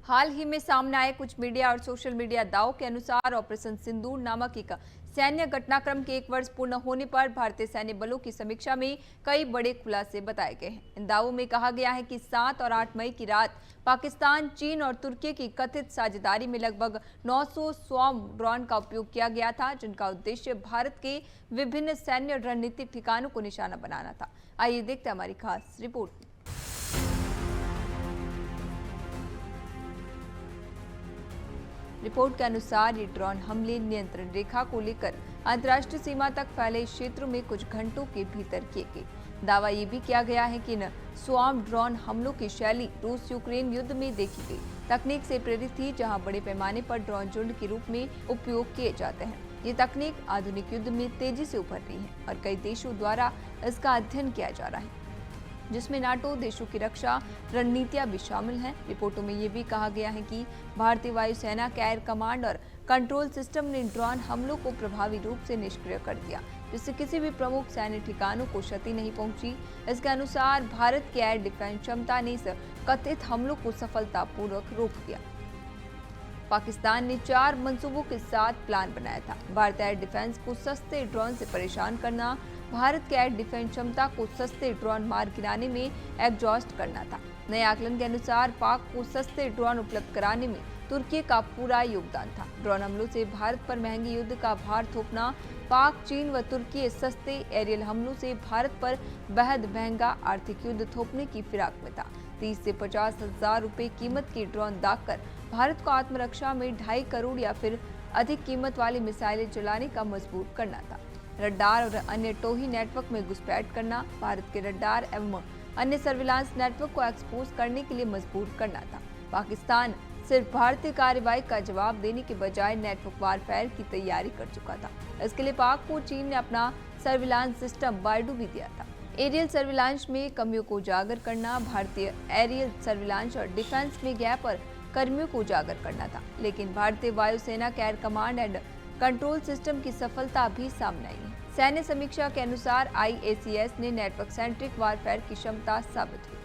हाल ही में सामने आए कुछ मीडिया और सोशल मीडिया दावों के अनुसार ऑपरेशन सिंदूर नामक एक सैन्य घटनाक्रम के 1 वर्ष पूर्ण होने पर भारतीय सैन्य बलों की समीक्षा में कई बड़े खुलासे बताए गए हैं। इन दावों में कहा गया है कि 7 और 8 मई की रात पाकिस्तान, चीन और तुर्की की कथित साझेदारी में लगभग 900 स्वॉर्म ड्रोन का उपयोग किया गया था, जिनका उद्देश्य भारत के विभिन्न सैन्य रणनीतिक ठिकानों को निशाना बनाना था। आइए देखते हैं हमारी खास रिपोर्ट। रिपोर्ट के अनुसार ये ड्रोन हमले नियंत्रण रेखा को लेकर अंतर्राष्ट्रीय सीमा तक फैले क्षेत्रों में कुछ घंटों के भीतर किए गए। दावा ये भी किया गया है कि इन स्वॉर्म ड्रोन हमलों की शैली रूस यूक्रेन युद्ध में देखी गई तकनीक से प्रेरित थी, जहां बड़े पैमाने पर ड्रोन झुंड के रूप में उपयोग किए जाते हैं। ये तकनीक आधुनिक युद्ध में तेजी से उभर रही है और कई देशों द्वारा इसका अध्ययन किया जा रहा है, जिसमें नाटो देशों की रक्षा रणनीतियां भी शामिल हैं। रिपोर्टों में ये भी कहा गया है कि भारतीय वायुसेना के एयर कमांड और कंट्रोल सिस्टम ने ड्रोन हमलों को प्रभावी रूप से निष्क्रिय कर दिया, जिससे किसी भी प्रमुख सैन्य ठिकानों को क्षति नहीं पहुंची। इसके अनुसार भारत की एयर डिफेंस क्षमता ने इस कथित हमलों को सफलतापूर्वक रोक दिया। पाकिस्तान ने 4 मंसूबों के साथ प्लान बनाया था। भारतीय एयर डिफेंस को सस्ते ड्रोन से परेशान करना, भारत के एयर डिफेंस क्षमता को सस्ते ड्रोन मार गिराने में एग्जॉस्ट करना था। नए आकलन के अनुसार पाक को सस्ते ड्रोन उपलब्ध कराने में तुर्की का पूरा योगदान था। ड्रोन हमलों से भारत पर महंगे युद्ध का भार थोपना, पाक, चीन व तुर्की सस्ते एरियल हमलों से भारत पर बेहद महंगा आर्थिक युद्ध थोपने की फिराक में था। 30 से 50 हजार रुपए कीमत की ड्रोन दागकर भारत को आत्मरक्षा में 2.5 करोड़ या फिर अधिक कीमत वाली मिसाइलें चलाने का मजबूर करना था। रडार और अन्य टोही नेटवर्क में घुसपैठ करना, भारत के रडार एवं अन्य सर्विलांस नेटवर्क को एक्सपोज करने के लिए मजबूर करना था। पाकिस्तान सिर्फ भारतीय कार्रवाई का जवाब देने के बजाय नेटवर्क वारफेयर की तैयारी कर चुका था। इसके लिए पाक को चीन ने अपना सर्विलांस सिस्टम बायडू भी दिया था। एरियल सर्विलांस में कमियों को उजागर करना, भारतीय एरियल सर्विलांस और डिफेंस में गैप और कर्मियों को उजागर करना था। लेकिन भारतीय वायुसेना के air command and control system की सफलता भी सामने आई है। सैन्य समीक्षा के अनुसार IACS ने नेटवर्क सेंट्रिक वारफेयर की क्षमता साबित हुई।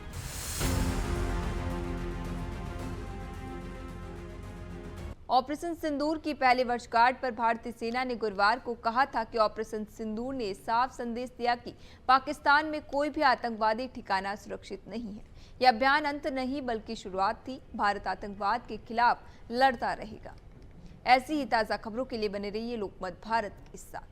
ऑपरेशन सिंदूर की पहले वर्षगांठ पर भारतीय सेना ने गुरुवार को कहा था कि ऑपरेशन सिंदूर ने साफ संदेश दिया कि पाकिस्तान में कोई भी आतंकवादी ठिकाना सुरक्षित नहीं है। यह अभियान अंत नहीं बल्कि शुरुआत थी। भारत आतंकवाद के खिलाफ लड़ता रहेगा। ऐसी ही ताज़ा खबरों के लिए बने रहिए लोकमत भारत के साथ।